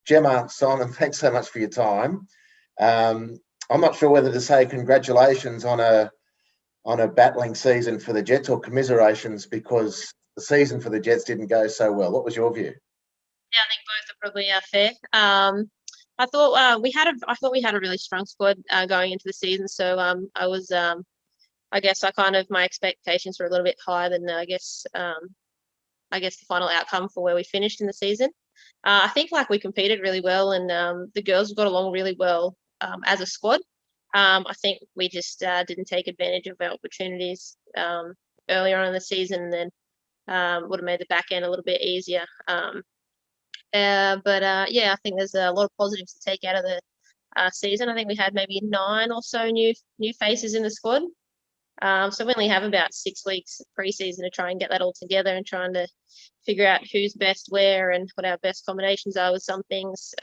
Gema Simon, thanks so much for your time. I'm not sure whether to say congratulations on a battling season for the Jets or commiserations, because the season for the Jets didn't go so well. What was your view? Yeah, I think both are probably fair. I thought we had a really strong squad going into the season, so my expectations were a little bit higher than the final outcome for where we finished in the season. I think we competed really well, and the girls got along really well as a squad. I think we just didn't take advantage of our opportunities earlier on in the season, and then would have made the back end a little bit easier. I think there's a lot of positives to take out of the season. I think we had maybe 9 or so new faces in the squad. So we only have about 6 weeks pre-season to try and get that all together and trying to figure out who's best where and what our best combinations are with some things.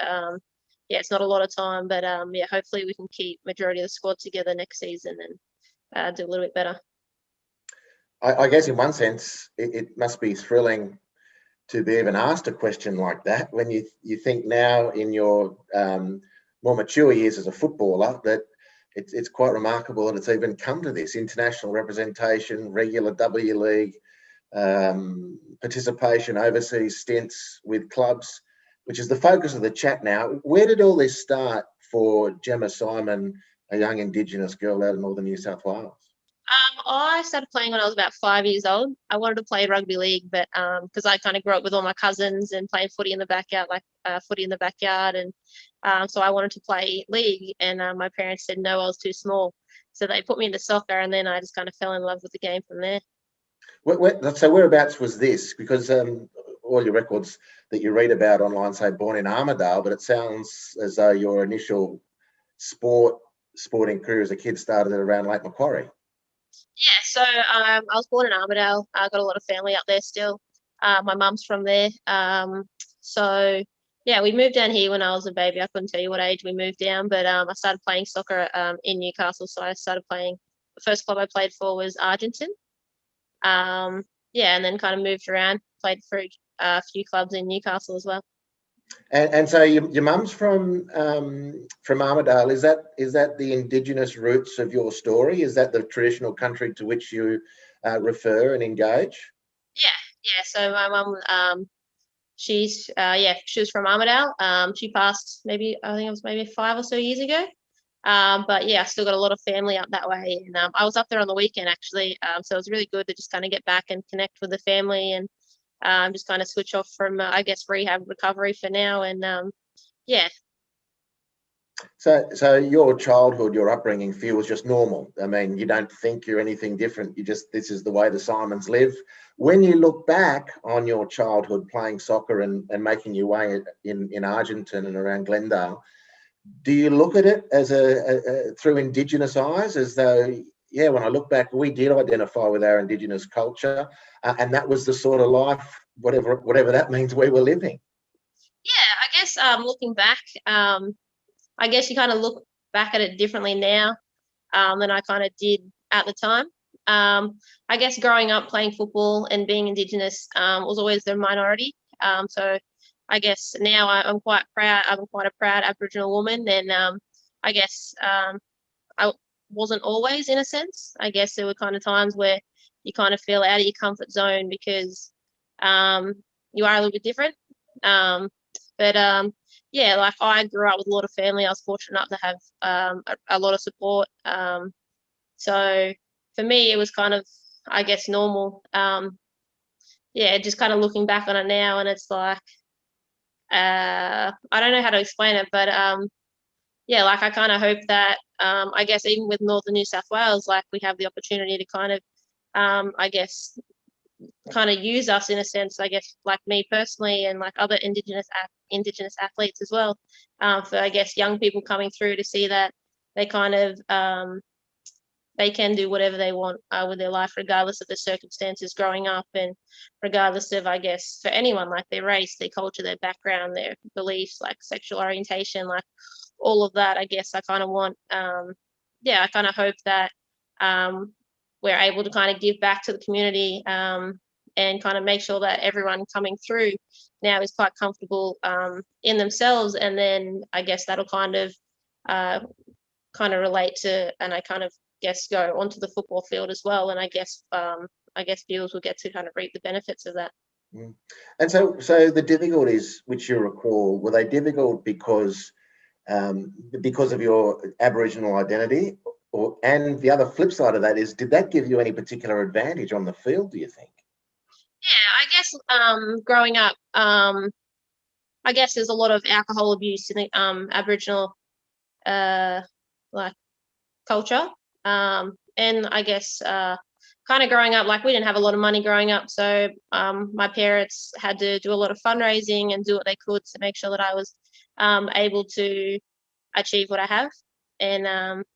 It's not a lot of time, but hopefully we can keep majority of the squad together next season and do a little bit better. I guess in one sense, it must be thrilling to be even asked a question like that when you think now in your more mature years as a footballer that it's quite remarkable that it's even come to this international representation, regular W League participation, overseas stints with clubs, which is the focus of the chat now. Where did all this start for Gema Simon, a young Indigenous girl out of Northern New South Wales? I started playing when I was about 5 years old. I wanted to play rugby league, but because I kind of grew up with all my cousins and playing footy in the backyard, and so I wanted to play league, and my parents said no, I was too small, so they put me into soccer, and then I just kind of fell in love with the game from there. So whereabouts was this? Because all your records that you read about online say born in Armidale, but it sounds as though your initial sporting career as a kid started around Lake Macquarie. Yeah, so I was born in Armidale. I got a lot of family up there still. My mum's from there. We moved down here when I was a baby. I couldn't tell you what age we moved down, but I started playing soccer in Newcastle. So I started playing. The first club I played for was Argenton. And then kind of moved around, played for a few clubs in Newcastle as well. And so your mum's from Armidale. Is that the Indigenous roots of your story? Is that the traditional country to which you refer and engage? Yeah. So my mum, she was from Armidale. She passed I think it was maybe 5 or so years ago. I still got a lot of family up that way, and I was up there on the weekend actually. So it was really good to just kind of get back and connect with the family and just kind of switch off from rehab recovery for now, and So your childhood, your upbringing feels just normal. I mean, you don't think you're anything different. This is the way the Simons live. When you look back on your childhood playing soccer and making your way in Argenton and around Glendale, do you look at it as through Indigenous eyes, as though, yeah, when I look back, we did identify with our Indigenous culture, and that was the sort of life, whatever that means, we were living? Yeah, I guess looking back, I guess you kind of look back at it differently now than I kind of did at the time. I guess growing up playing football and being Indigenous was always the minority. So I guess now I'm quite proud. I'm quite a proud Aboriginal woman, and I guess I wasn't always, in a sense. I guess there were kind of times where you kind of feel out of your comfort zone because you are a little bit different. I grew up with a lot of family. I was fortunate enough to have a lot of support. So for me, it was kind of, I guess, normal. Just kind of looking back on it now, and it's like, I don't know how to explain it, but I kind of hope that, I guess, even with Northern New South Wales, we have the opportunity to kind of, kind of use us in a sense, I guess, like me personally and like other Indigenous athletes as well, for, I guess, young people coming through to see that they kind of, they can do whatever they want with their life, regardless of the circumstances growing up, and regardless of, I guess, for anyone, like their race, their culture, their background, their beliefs, like sexual orientation, like all of that. I guess I kind of want, I kind of hope that we're able to kind of give back to the community and kind of make sure that everyone coming through now is quite comfortable in themselves. And then I guess that'll kind of relate to, and I kind of guess go onto the football field as well. And I guess viewers will get to kind of reap the benefits of that. And so the difficulties which you recall, were they difficult because of your Aboriginal identity, and the other flip side of that is, did that give you any particular advantage on the field, do you think? Yeah, I guess growing up, I guess there's a lot of alcohol abuse in the Aboriginal like culture, and I guess kind of growing up, like we didn't have a lot of money growing up, so my parents had to do a lot of fundraising and do what they could to make sure that I was able to achieve what I have. And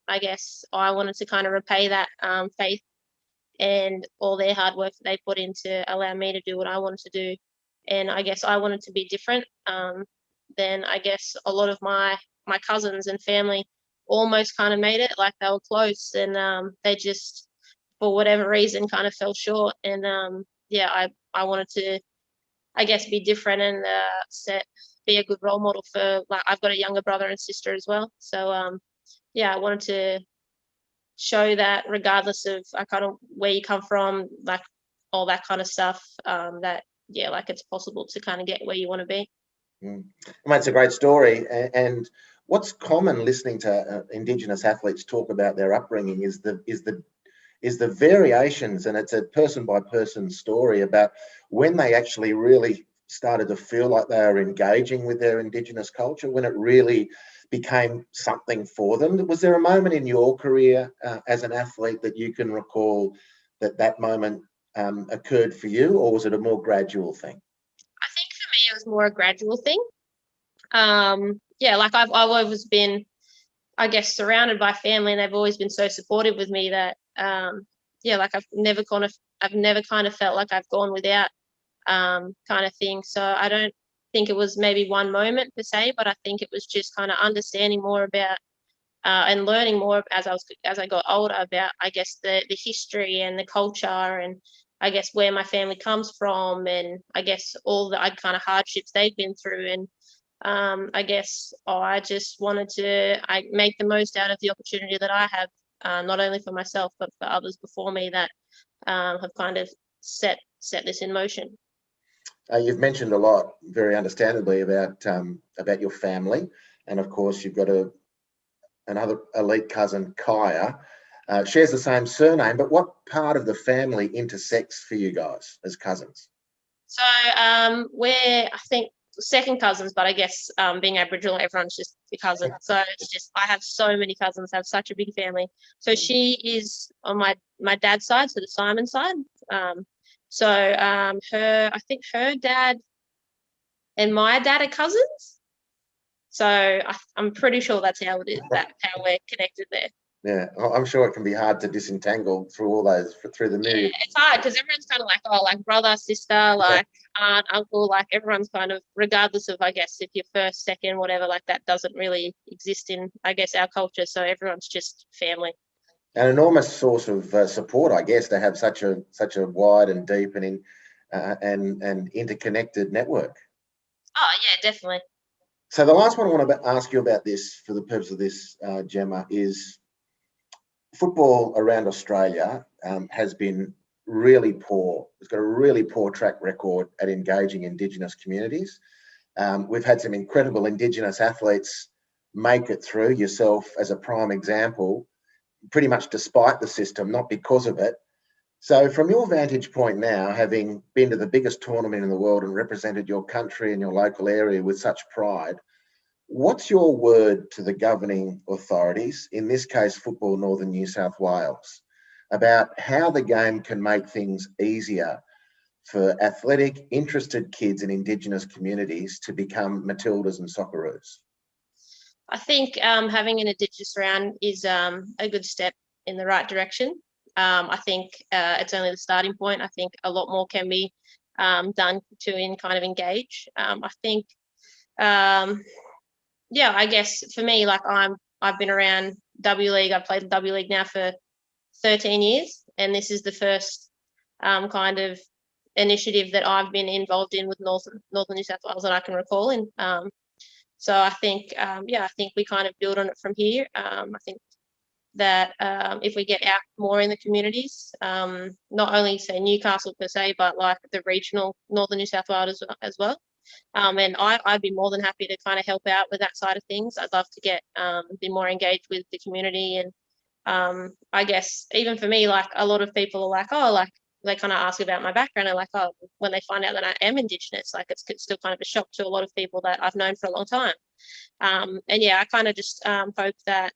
I guess I wanted to kind of repay that faith and all their hard work that they put in to allow me to do what I wanted to do. And I guess I wanted to be different than I guess a lot of my cousins and family almost kind of made it, like they were close, and they just, for whatever reason, kind of fell short. And I wanted to, I guess, be different and be a good role model for, like, I've got a younger brother and sister as well. So I wanted to show that regardless of kind of where you come from, like all that kind of stuff, that like it's possible to kind of get where you want to be. Well, that's a great story. And what's common listening to Indigenous athletes talk about their upbringing is the variations, and it's a person by person story about when they actually really started to feel like they are engaging with their Indigenous culture, when it really became something for them. Was there a moment in your career as an athlete that you can recall that moment occurred for you, or was it a more gradual thing? I think for me it was more a gradual thing. Like I've always been, I guess, surrounded by family, and they've always been so supportive with me that like I've never kind of felt like I've gone without kind of thing. So I don't think it was maybe one moment per se, but I think it was just kind of understanding more about and learning more as I got older about, I guess, the history and the culture, and I guess where my family comes from, and I guess all the kind of hardships they've been through. And I guess I just wanted to make the most out of the opportunity that I have, not only for myself but for others before me that have kind of set this in motion. You've mentioned a lot, very understandably, about your family, and of course you've got another elite cousin, Kaya, shares the same surname. But what part of the family intersects for you guys as cousins? So we're, I think, second cousins, but I guess being Aboriginal, everyone's just a cousin. So it's just, I have so many cousins, I have such a big family. So she is on my dad's side, so the Simon side. I think her dad and my dad are cousins. So I'm pretty sure that's how it is, how we're connected there. Yeah, I'm sure it can be hard to disentangle through all those, through the myriad. Yeah, it's hard because everyone's kind of like, oh, like brother, sister, like aunt, uncle, like everyone's kind of, regardless of, I guess, if you're first, second, whatever, like that doesn't really exist in, I guess, our culture. So everyone's just family. An enormous source of support, I guess, to have such a wide and deep and interconnected network. Oh yeah, definitely. So the last one I want to ask you about this, for the purpose of this, Gemma, is football around Australia has been really poor. It's got a really poor track record at engaging Indigenous communities. We've had some incredible Indigenous athletes make it through, yourself as a prime example, pretty much despite the system, not because of it. So from your vantage point now, having been to the biggest tournament in the world and represented your country and your local area with such pride, what's your word to the governing authorities, in this case Football Northern New South Wales, about how the game can make things easier for athletic, interested kids in Indigenous communities to become Matildas and Socceroos? I think having an Indigenous round is a good step in the right direction. I think it's only the starting point. I think a lot more can be done to kind of engage. I think, I guess for me, like I've been around W League. I've played W League now for 13 years, and this is the first kind of initiative that I've been involved in with Northern New South Wales that I can recall. And so I think, I think we kind of build on it from here. I think that if we get out more in the communities, not only say Newcastle per se, but like the regional Northern New South Wales as well. And I'd be more than happy to kind of help out with that side of things. I'd love to get be more engaged with the community. And I guess even for me, like a lot of people are like, oh, like they kind of ask about my background and like, oh, when they find out that I am Indigenous, like it's still kind of a shock to a lot of people that I've known for a long time. And I kind of just hope that,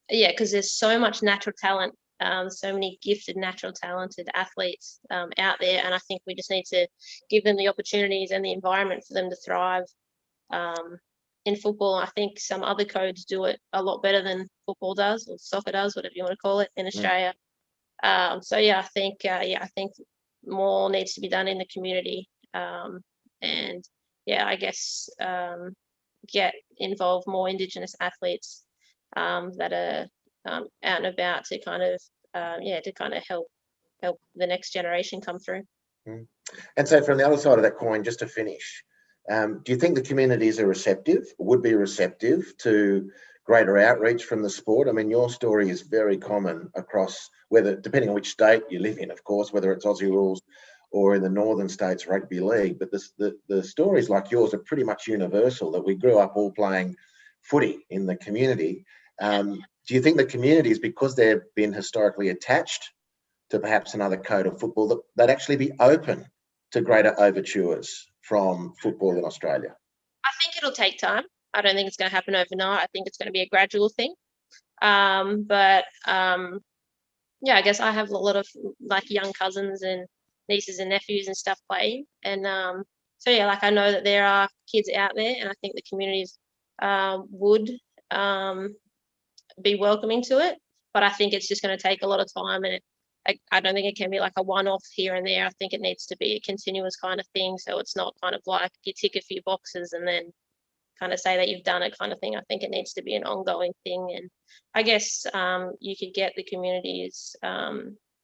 because there's so much natural talent, so many gifted, natural, talented athletes out there, and I think we just need to give them the opportunities and the environment for them to thrive in football. I think some other codes do it a lot better than football does, or soccer does, whatever you want to call it, in Australia. I think more needs to be done in the community, and I guess get involved more Indigenous athletes that are out and about to kind of help the next generation come through. And so from the other side of that coin, just to finish, do you think the communities are receptive, would be receptive to greater outreach from the sport? I mean, your story is very common across, whether, depending on which state you live in, of course, whether it's Aussie rules or in the northern states rugby league, but the stories like yours are pretty much universal, that we grew up all playing footy in the community. Do you think the communities, because they've been historically attached to perhaps another code of football, that they'd actually be open to greater overtures from football in Australia? I think it'll take time. I don't think it's going to happen overnight. I think it's going to be a gradual thing. I guess I have a lot of like young cousins and nieces and nephews and stuff playing. And I know that there are kids out there, and I think the communities would be welcoming to it. But I think it's just going to take a lot of time, and I don't think it can be like a one-off here and there. I think it needs to be a continuous kind of thing. So it's not kind of like you tick a few boxes and then kind of say that you've done it kind of thing. I think it needs to be an ongoing thing. And I guess you could get the community's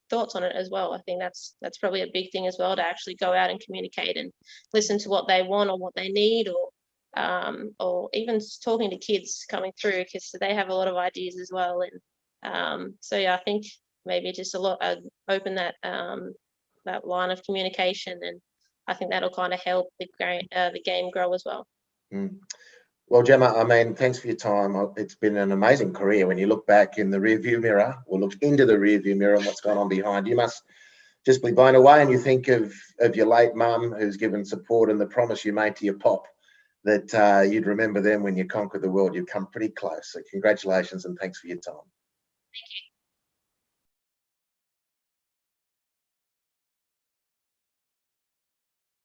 thoughts on it as well. I think that's probably a big thing as well, to actually go out and communicate and listen to what they want or what they need, or even talking to kids coming through, because they have a lot of ideas as well. And I think maybe just open that that line of communication, and I think that'll kind of help the game grow as well. Well, Gemma, I mean, thanks for your time. It's been an amazing career. When you look back in the rearview mirror, or look into the rearview mirror and what's gone on behind, you must just be blown away. And you think of your late mum, who's given support, and the promise you made to your pop that you'd remember them when you conquered the world. You've come pretty close. So congratulations and thanks for your time. Thank you.